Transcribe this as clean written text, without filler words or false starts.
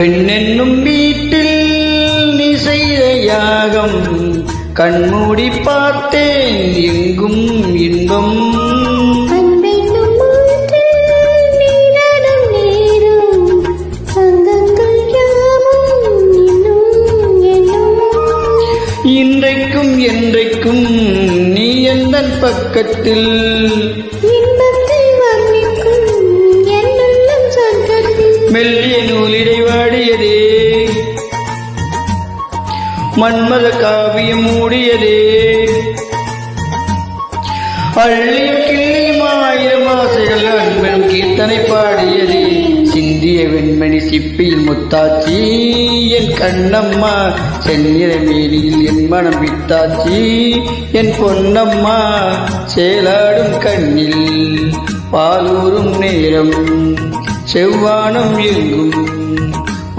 பெண்ணென்னும் வீட்டில் நீ செய்த யாகம் கண்மூடி பார்த்தேன் எங்கும் இன்பம். இன்றைக்கும் என்றைக்கும் நீ எந்தன் பக்கத்தில் மெல்லிய நூலிடை வாடியதே மன்மத காவியம் மூடியதே அள்ளியும் கிள்ளியும் ஆயிரம் ஆசைகள் அன்பெனும் கீர்த்தனை பாடியதே சிந்திய வெண்மணி சிப்பியில் முத்தாச்சி என் கண்ணம்மா செந்நிற மேனியில் என் மனம் வித்தாச்சி என் பொன்னம்மா சேலாடும் கண்ணில் பாலூரும் நேரம் செவ்வானம் எங்கும்